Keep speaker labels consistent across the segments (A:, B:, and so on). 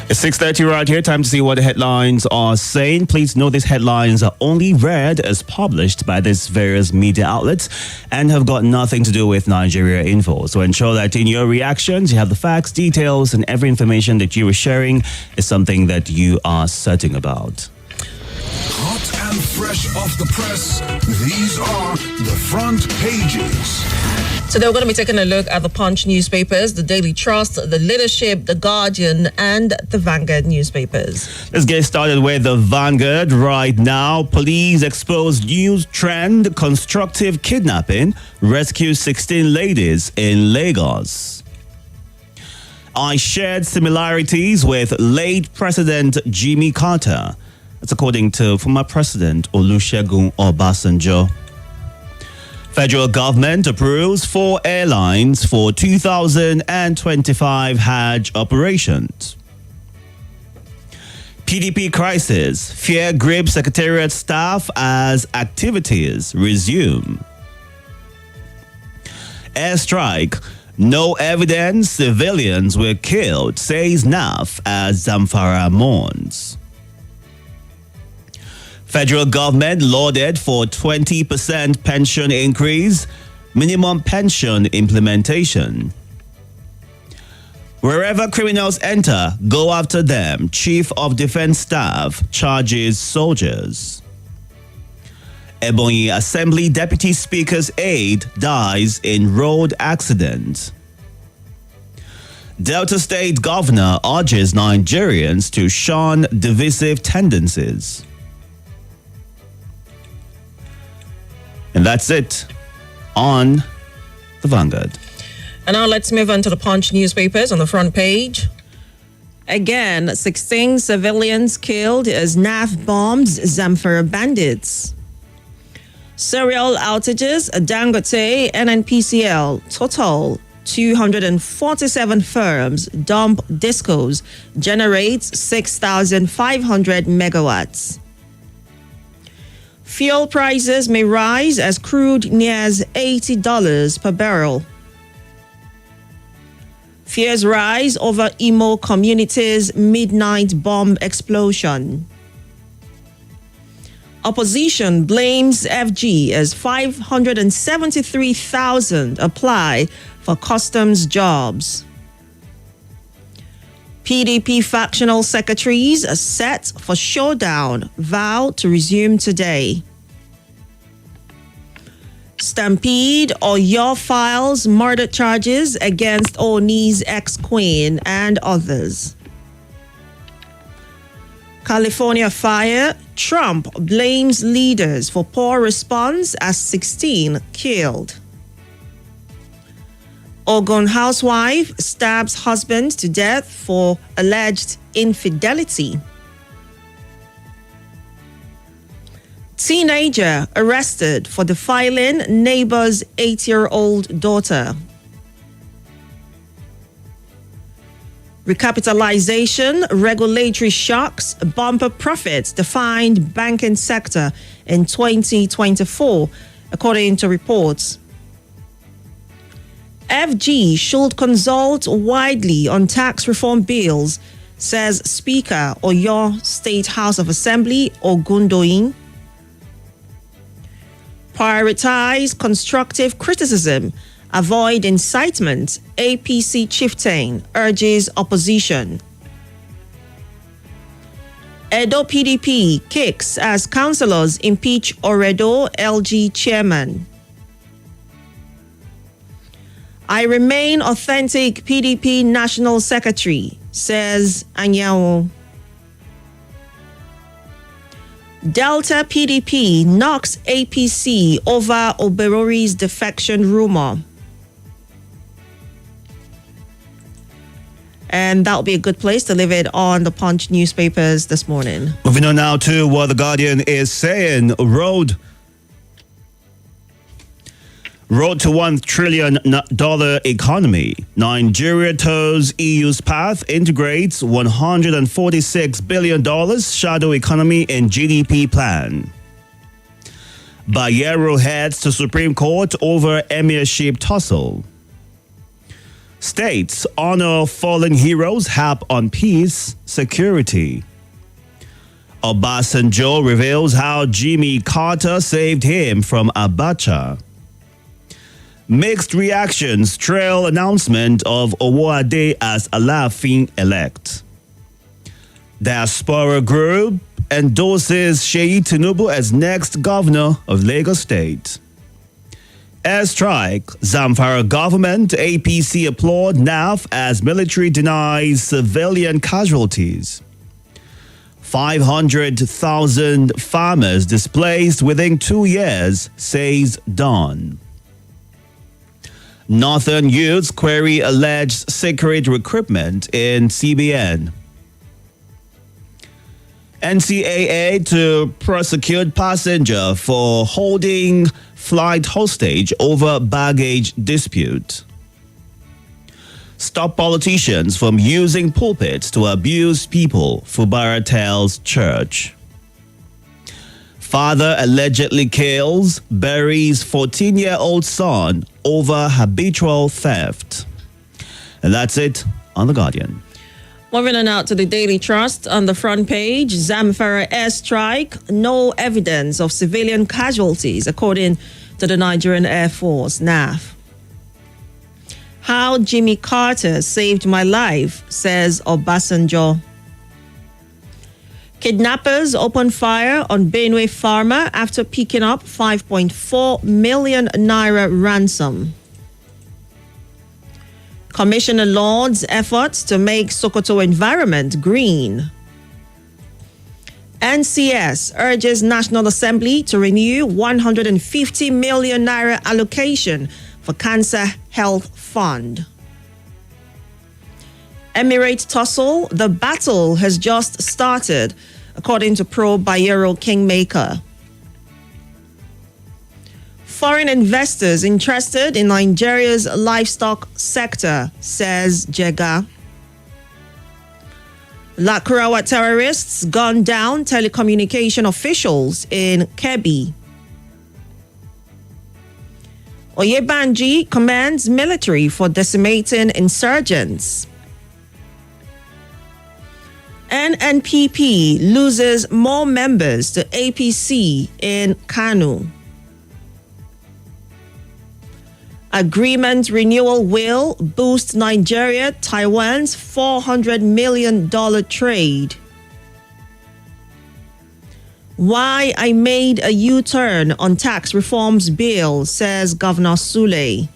A: It's 6:30 right here. Time to see what the headlines are saying. Please note these headlines are only read as published by these various media outlets and have got nothing to do with Nigeria Info. So ensure that in your reactions, you have the facts, details, and every information that you are sharing is something that you are certain about.
B: Hot and fresh off the press, these are the front pages.
C: Today we're going to be taking a look at the Punch newspapers, the Daily Trust, the Leadership, the Guardian, and the Vanguard newspapers.
A: Let's get started with the Vanguard right now. Police expose news trend, constructive kidnapping, rescue 16 ladies in Lagos. I shared similarities with late President Jimmy Carter. That's according to former President Olusegun Obasanjo. Federal government approves 4 airlines for 2025 Hajj operations. PDP crisis, fear grips Secretariat staff as activities resume. Airstrike, no evidence civilians were killed, says NAF as Zamfara mourns. Federal government lauded for 20% pension increase, minimum pension implementation. Wherever criminals enter, go after them. Chief of Defense Staff charges soldiers. Ebonyi Assembly Deputy Speaker's aide dies in road accident. Delta State Governor urges Nigerians to shun divisive tendencies. And that's it on the Vanguard.
C: And now let's move on to the Punch newspapers on the front page. Again, 16 civilians killed as NAF bombs Zamfara bandits. Serial outages, Dangote, NNPCL, total 247 firms dump discos, generates 6,500 megawatts. Fuel prices may rise as crude nears $80 per barrel. Fears rise over Imo community's midnight bomb explosion. Opposition blames FG as 573,000 apply for customs jobs. PDP factional secretaries are set for showdown, vow to resume today. Stampede or your files murder charges against Oni's ex-queen and others. California fire, Trump blames leaders for poor response as 16 killed. Ogun housewife stabs husband to death for alleged infidelity. Teenager arrested for defiling neighbor's 8-year-old daughter. Recapitalization, regulatory shocks, bumper profits defined banking sector in 2024, according to reports. FG should consult widely on tax reform bills, says Speaker Oyo State House of Assembly Ogundoyin. Prioritize constructive criticism, avoid incitement, APC chieftain urges opposition. Edo PDP kicks as councillors impeach Oredo LG chairman. I remain authentic PDP National Secretary, says Anyanwu. Delta PDP knocks APC over Oberori's defection rumor. And that'll be a good place to leave it on the Punch newspapers this morning.
A: Moving on now to what the Guardian is saying. Road to $1 trillion economy. Nigeria toes EU's path, integrates $146 billion shadow economy in GDP plan. Bayero heads to Supreme Court over emirship tussle. States honor fallen heroes, harp on peace, security. Obasanjo reveals how Jimmy Carter saved him from Abacha. Mixed reactions trail announcement of Owode as Alaafin elect. Diaspora group endorses Seyi Tinubu as next governor of Lagos State. Airstrike, Zamfara government, APC applaud NAF as military denies civilian casualties. 500,000 farmers displaced within 2 years, says Dawn. Northern youths query alleged secret recruitment in CBN. NCAA to prosecute passenger for holding flight hostage over baggage dispute. Stop politicians from using pulpits to abuse people, Fubara tells church. Father allegedly kills, buries 14-year-old son over habitual theft. And that's it on The Guardian.
C: Moving on out to the Daily Trust on the front page, Zamfara airstrike, no evidence of civilian casualties, according to the Nigerian Air Force, NAF. How Jimmy Carter saved my life, says Obasanjo. Kidnappers open fire on Benue farmer after picking up 5.4 million naira ransom. Commissioner lauds efforts to make Sokoto environment green. NCS urges National Assembly to renew 150 million naira allocation for Cancer Health Fund. Emirate tussle, the battle has just started, according to Pro Bayero Kingmaker. Foreign investors interested in Nigeria's livestock sector, says Jega. Lakurawa terrorists gun down telecommunication officials in Kebbi. Oyebanji commands military for decimating insurgents. NNPP loses more members to APC in Kanu. Agreement renewal will boost Nigeria, Taiwan's $400 million trade. Why I made a U-turn on tax reforms bill, says Governor Sule.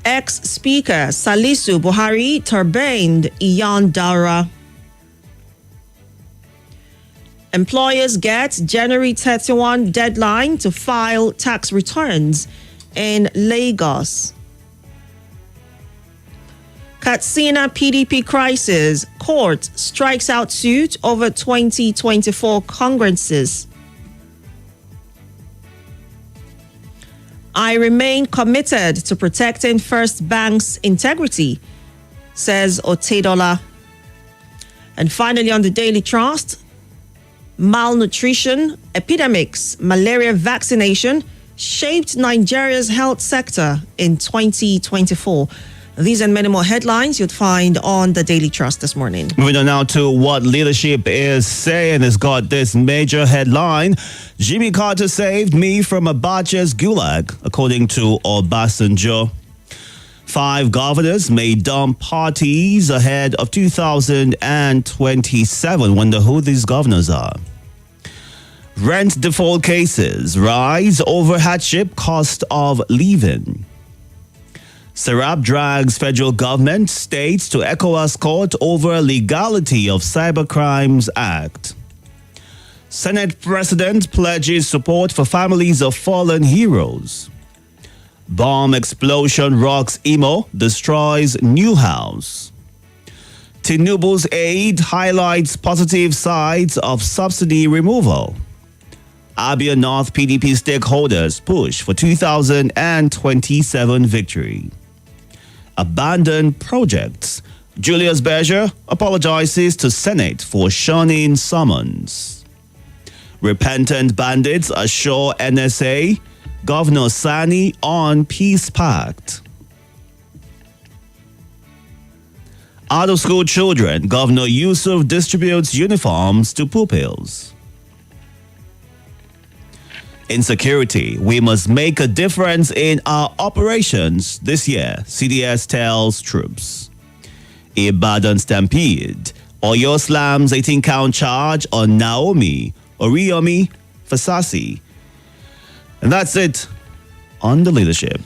C: Ex-Speaker Salisu Buhari turbaned Iyan Daura. Employers get January 31 deadline to file tax returns in Lagos. Katsina PDP crisis. Court strikes out suit over 2024 congresses. I remain committed to protecting First Bank's integrity, says Otedola. And finally, on the Daily Trust, malnutrition, epidemics, malaria vaccination shaped Nigeria's health sector in 2024. These and many more headlines you'd find on the Daily Trust this morning.
A: Moving on now to what leadership is saying. It's got this major headline. Jimmy Carter saved me from Abacha's gulag, according to Obasanjo. 5 governors may dump parties ahead of 2027. Wonder who these governors are. Rent default cases rise over hardship cost of living. Serap drags federal government states to ECOWAS court over legality of Cybercrimes Act. Senate President pledges support for families of fallen heroes. Bomb explosion rocks Imo, destroys new house. Tinubu's aid highlights positive sides of subsidy removal. Abia North PDP stakeholders push for 2027 victory. Abandoned projects. Julius Berger apologizes to Senate for shunning summons. Repentant bandits assure NSA Governor Sani on Peace Pact. Out of school children, Governor Yusuf distributes uniforms to pupils. Insecurity, we must make a difference in our operations this year, CDS tells troops. Ibadan Stampede, Oyo slams 18-count charge on Naomi Oriyomi Fasasi. And that's it on the leadership.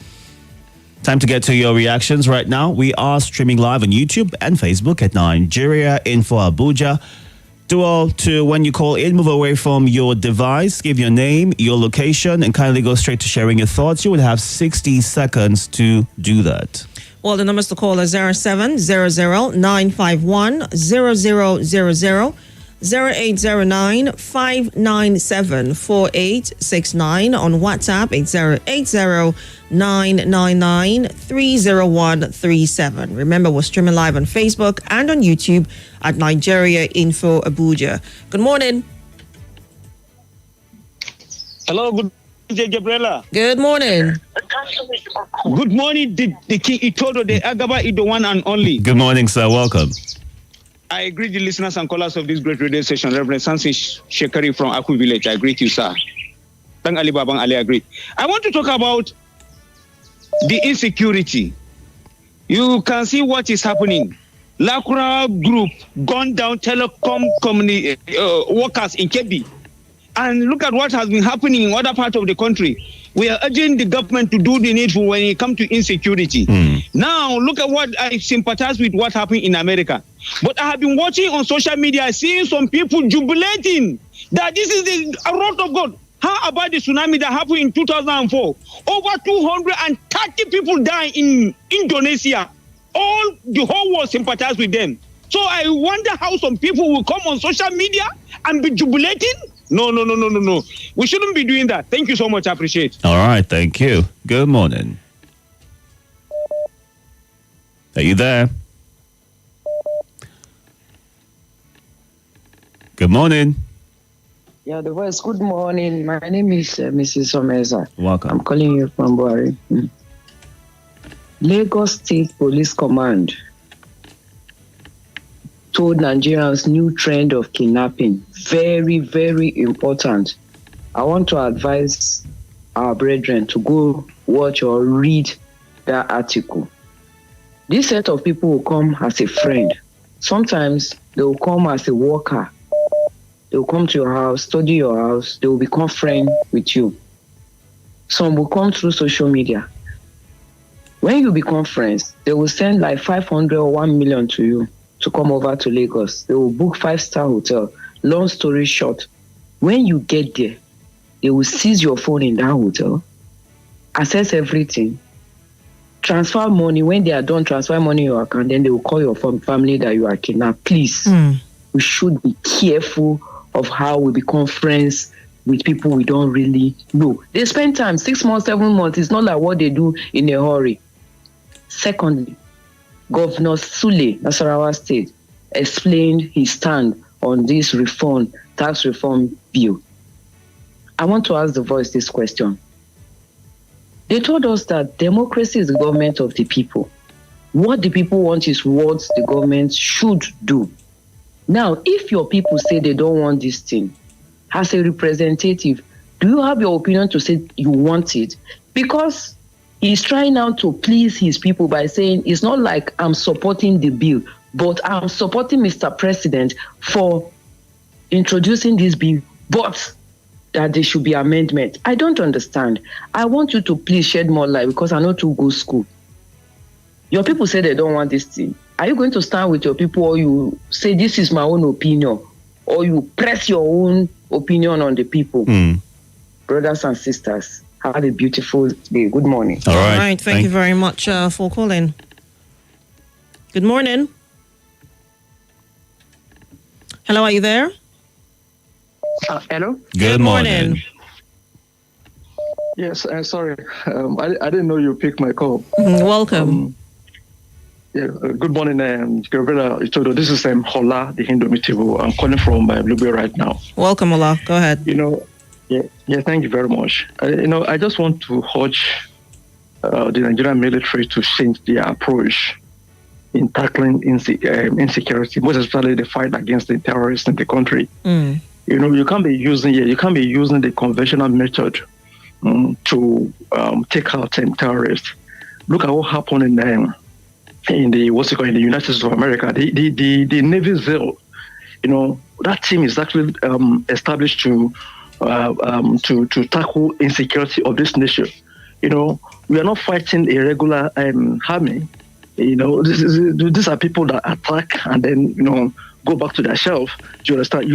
A: Time to get to your reactions right now. We are streaming live on YouTube and Facebook at Nigeria Info Abuja. Do all to when you call in, move away from your device, give your name, your location, and kindly go straight to sharing your thoughts. You will have 60 seconds to do that.
C: Well, the numbers to call are 0700-951-0000, 0809-597-4869. On WhatsApp, 8080-999-30137. Remember, we're streaming live on Facebook and on YouTube at Nigeria Info Abuja. Good morning.
D: Hello, good day, Gabrielle.
C: Good morning.
D: Good morning, the King Itodo, the Agaba, the one and only.
A: Good morning, sir. Welcome.
D: I greet the listeners and callers of this great radio station, Reverend Sansi Shekari from Aku Village. I greet you, sir. Thank Ali Babang Ali, I greet. I want to talk about the insecurity. You can see what is happening. Lakura Group gone down telecom workers in Kebbi. And look at what has been happening in other parts of the country. We are urging the government to do the needful when it comes to insecurity. Now, look at what I sympathize with what happened in America. But I have been watching on social media, seeing some people jubilating that this is the wrath of God. How about the tsunami that happened in 2004? Over 230 people died in Indonesia. The whole world sympathized with them. So I wonder how some people will come on social media and be jubilating. No. We shouldn't be doing that. Thank you so much. I appreciate it.
A: All right. Thank you. Good morning. Are you there? Good morning.
E: Yeah, the voice. Good morning. My name is Mrs. Omeza.
A: Welcome.
E: I'm calling you from Buhari. Lagos State Police Command told Nigerians new trend of kidnapping. Very, very important. I want to advise our brethren to go watch or read that article. This set of people will come as a friend. Sometimes they will come as a worker. They will come to your house, study your house. They will become friends with you. Some will come through social media. When you become friends, they will send like 500 or 1 million to you to come over to Lagos. They will book 5-star hotel. Long story short, when you get there, they will seize your phone in that hotel, access everything, transfer money. When they are done, transfer money in your account, then they will call your family that you are kidnapped. Please, we should be careful of how we become friends with people we don't really know. They spend time, 6 months, 7 months. It's not like what they do in a hurry. Secondly, Governor Sule, Nasarawa State, explained his stand on this tax reform bill. I want to ask the voice this question. They told us that democracy is the government of the people. What the people want is what the government should do. Now, if your people say they don't want this thing, as a representative, do you have your opinion to say you want it? Because he's trying now to please his people by saying it's not like I'm supporting the bill, but I'm supporting Mr. President for introducing this bill, but that there should be amendment. I don't understand. I want you to please shed more light because I know to go school. Your people say they don't want this thing. Are you going to stand with your people or you say this is my own opinion or you press your own opinion on the people? Brothers and sisters, have a beautiful day. Good morning.
A: All right.
C: Thank you very much for calling. Good morning. Hello, are you there?
F: Hello?
A: Good morning.
F: Yes, sorry. I didn't know you picked my call.
C: Welcome.
F: Good morning, Gabrielle Itodo. This is Hola, the Indomitable. I'm calling from Blueberry right now.
C: Welcome, Allah. Go ahead.
F: You know, Yeah. Thank you very much. I just want to urge the Nigerian military to change their approach in tackling insecurity, most especially the fight against the terrorists in the country. You can't be using the conventional method to take out terrorists. Look at what happened in the United States of America. The Navy SEAL, that team is actually established to tackle insecurity of this nation. We are not fighting a regular army. These are people that attack and then go back to their shelf. Do you understand?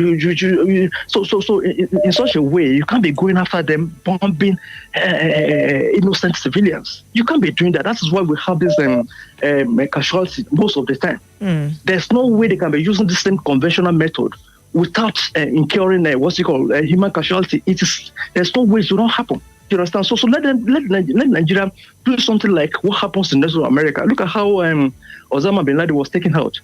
F: So in such a way, you can't be going after them, bombing innocent civilians. You can't be doing that. That is why we have this casualty most of the time. There's no way they can be using the same conventional method without incurring human casualty. There's no way it will not happen. You understand? So let Nigeria do something like what happens in North America. Look at how Osama bin Laden was taken out.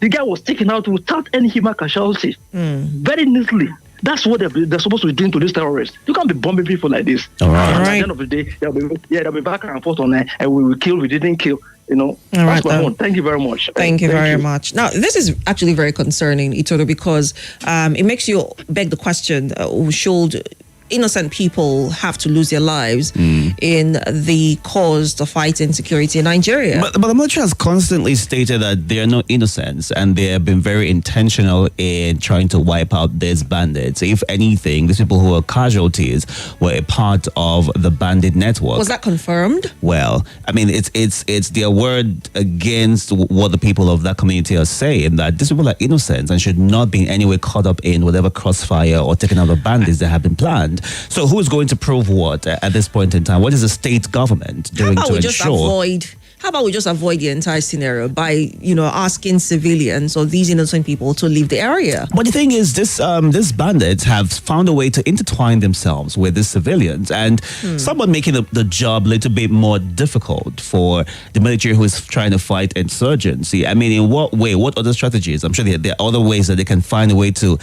F: The guy was taken out without any human casualty, very neatly. That's what they're supposed to be doing to these terrorists. You can't be bombing people like this.
A: All right.
F: At the end of the day, they'll be back and forth on and we will kill, we didn't kill. That's my own. Thank you very much.
C: Thank you very much. Now, this is actually very concerning, Itodo, because it makes you beg the question, should innocent people have to lose their lives in the cause to fight insecurity in Nigeria?
A: But the military has constantly stated that they are not innocents and they have been very intentional in trying to wipe out these bandits. If anything, these people who are casualties were a part of the bandit network.
C: Was that confirmed?
A: Well, I mean, it's their word against what the people of that community are saying, that these people are innocent and should not be in any way caught up in whatever crossfire or taken out of bandits that have been planned. So who is going to prove what at this point in time? What is the state government doing to ensure?
C: How about we just avoid the entire scenario by, asking civilians or these innocent people to leave the area?
A: But the thing is, these bandits have found a way to intertwine themselves with the civilians and somewhat making the job a little bit more difficult for the military who is trying to fight insurgency. I mean, in what way? What other strategies? I'm sure there are other ways that they can find a way to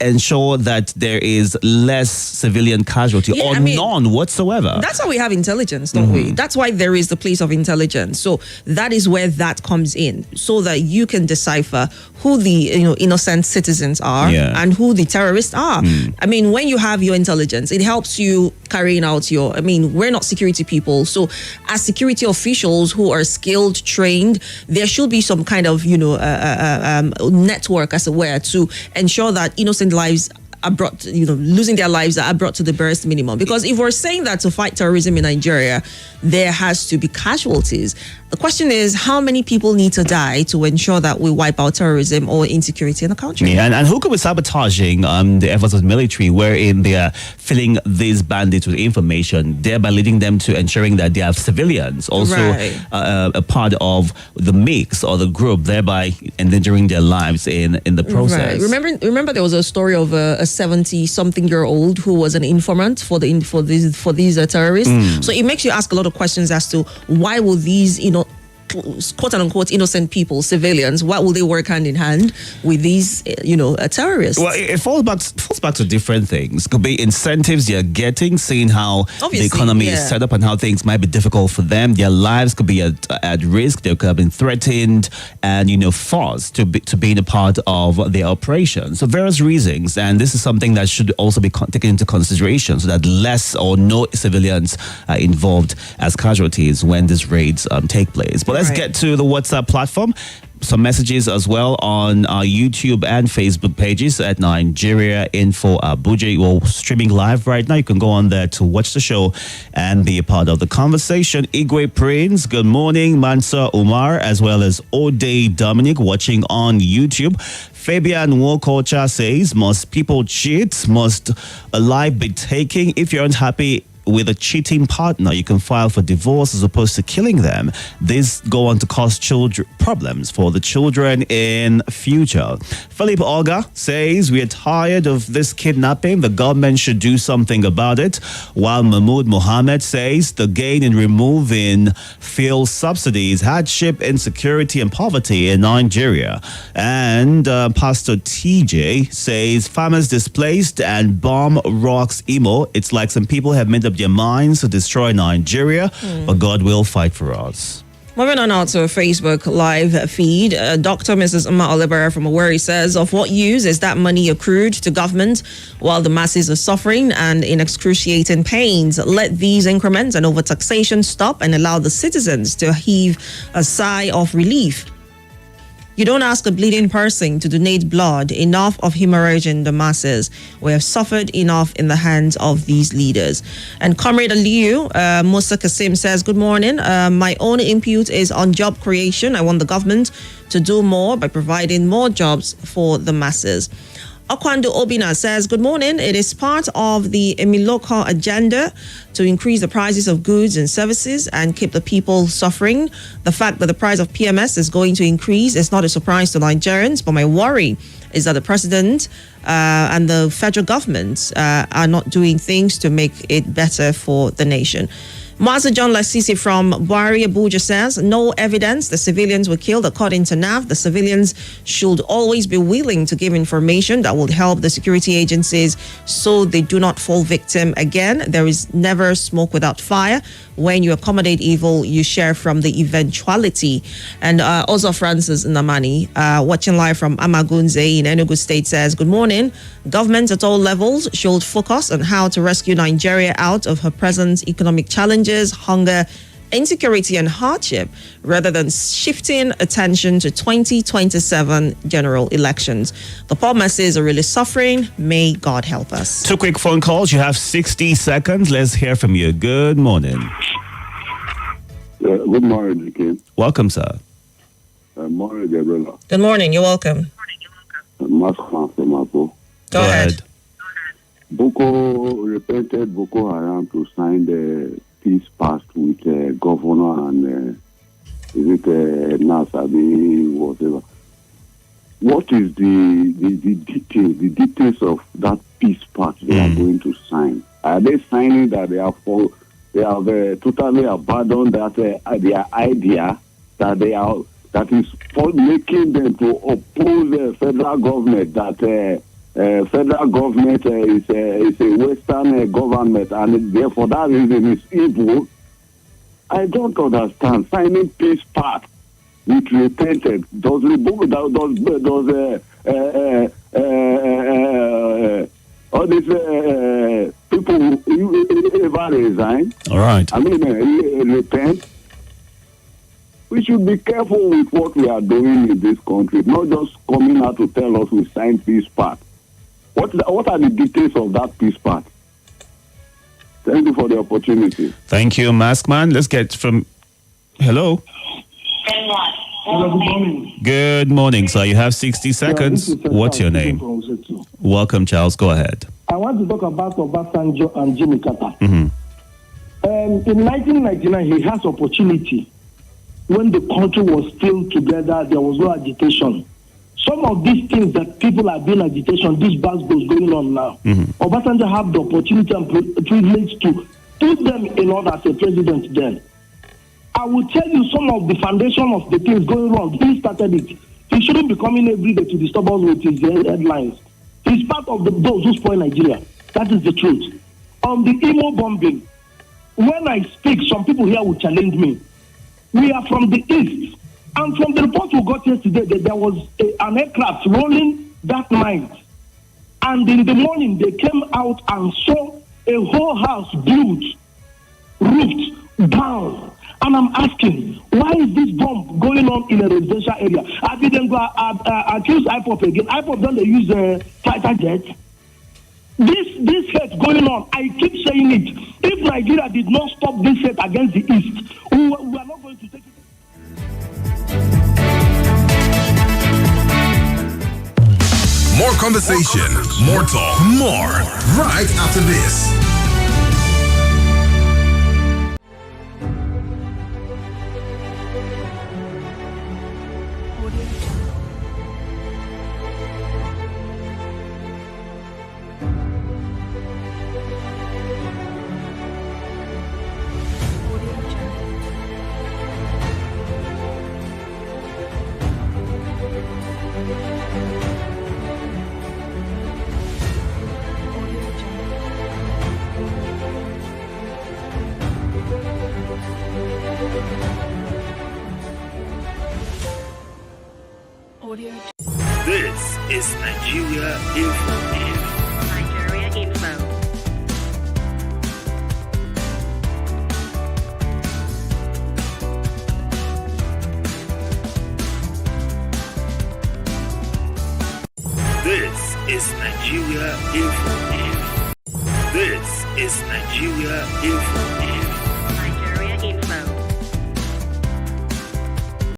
A: ensure that there is less civilian casualty none whatsoever.
C: That's how we have intelligence, don't we? That's why there is the place of intelligence. So that is where that comes in, so that you can decipher who the innocent citizens are and who the terrorists are. I mean, when you have your intelligence, it helps you carrying out we're not security people. So as security officials who are skilled, trained, there should be some kind of, network, as it were, to ensure that innocent lives are brought, losing their lives are brought to the barest minimum. Because if we're saying that to fight terrorism in Nigeria, there has to be casualties. The question is, how many people need to die to ensure that we wipe out terrorism or insecurity in the country?
A: Yeah, and who could be sabotaging the efforts of the military, wherein they are filling these bandits with information, thereby leading them to ensuring that they have civilians also a part of the mix or the group, thereby endangering their lives in the process.
C: Right. Remember, there was a story of a 70-something-year-old who was an informant for these terrorists. So it makes you ask a lot of questions as to why will these quote-unquote innocent people, civilians, why will they work hand in hand with these terrorists?
A: Well, it falls back to different things. Could be incentives they're getting, seeing how the economy is set up and how things might be difficult for them. Their lives could be at risk. They could have been threatened and forced to being a part of their operation. So various reasons, and this is something that should also be taken into consideration, so that less or no civilians are involved as casualties when these raids take place. But let's get to the WhatsApp platform. Some messages as well on our YouTube and Facebook pages at Nigeria Info Abuja. We're streaming live right now. You can go on there to watch the show and be a part of the conversation. Igwe Prince, good morning. Mansa Umar, as well as Ode Dominic, watching on YouTube. Fabian Wokocha says, must people cheat? Must a life be taken? If you're unhappy with a cheating partner, you can file for divorce as opposed to killing them. This go on to cause problems for the children in future. Philip Olga says we are tired of this kidnapping. The government should do something about it. While Mahmoud Mohammed says the gain in removing fuel subsidies, hardship, insecurity and poverty in Nigeria. And Pastor TJ says farmers displaced and bomb rocks Imo. It's like some people have made up their minds to destroy Nigeria, but God will fight for us.
C: Moving on now to a Facebook live feed, Dr. Mrs. Umma Olibera from Owerri says, of what use is that money accrued to government while the masses are suffering and in excruciating pains? Let these increments and overtaxation stop and allow the citizens to heave a sigh of relief. You don't ask a bleeding person to donate blood. Enough of hemorrhaging the masses. We have suffered enough in the hands of these leaders. And Comrade Aliyu, Musa Kasim says, good morning. My own input is on job creation. I want the government to do more by providing more jobs for the masses. Akwando Obina says, good morning. It is part of the Emiloko agenda to increase the prices of goods and services and keep the people suffering. The fact that the price of PMS is going to increase is not a surprise to Nigerians, but my worry is that the president and the federal government are not doing things to make it better for the nation. Master John Lasisi from Bari Abuja says, no evidence the civilians were killed. According to NAV, the civilians should always be willing to give information that will help the security agencies so they do not fall victim again. There is never smoke without fire. When you accommodate evil, you share from the eventuality. And also Francis Namani, watching live from Amagunze in Enugu State, says, good morning. Governments at all levels should focus on how to rescue Nigeria out of her present economic challenges, hunger, insecurity and hardship, rather than shifting attention to 2027 general elections. The poor masses are really suffering. May God help us.
A: 2 quick phone calls. You have 60 seconds. Let's hear from you. Good morning.
G: Good morning, King.
A: Welcome, sir.
G: Morning, Gabrielle.
C: Good morning. You're welcome.
G: Masman from Apo.
C: Go ahead.
G: Repented Boko Haram to sign the peace pact with governor and is it Nasabi, whatever. What is the details of that peace pact they are going to sign? Are they signing that they have totally abandoned that their idea that is making them to oppose the federal government, that federal government is a Western government, and therefore that reason is evil? I don't understand. Signing peace pact with repented all these people who ever resign.
A: All right.
G: I mean, repent. We should be careful with what we are doing in this country, not just coming out to tell us we signed peace pact. What are the details of that peace pact? Thank you for the opportunity.
A: Thank you, Maskman. Let's get from... Hello.
F: Hello, good morning.
A: Good morning, sir. You have 60 seconds. What's your name? Welcome, Charles. Go ahead.
F: I want to talk about Obasanjo and Jimmy Carter.
A: Mm-hmm.
F: In 1999, he has opportunity. When the country was still together, there was no agitation. Some of these things that people are doing agitation, this buzz goes going on now.
A: Mm-hmm.
F: Obasanjo have the opportunity and privilege to put them in order as a president then. I will tell you some of the foundation of the things going wrong. He started it. He shouldn't be coming every day to disturb us with his headlines. He's part of those who spoil Nigeria. That is the truth. On the Imo bombing, when I speak, some people here will challenge me. We are from the east. And from the report we got yesterday, that there was an aircraft rolling that night. And in the morning, they came out and saw a whole house built, roofed, down. And I'm asking, why is this bomb going on in a residential area? I didn't go accuse IPOP again. IPOP don't they use fighter jets? This hate going on, I keep saying it. If Nigeria did not stop this hate against the East, we are not going to take it.
B: More conversation, more talk, more right after this.
H: is Nigeria Info.
I: Nigeria Info.
H: This is Nigeria Info. This is Nigeria Info.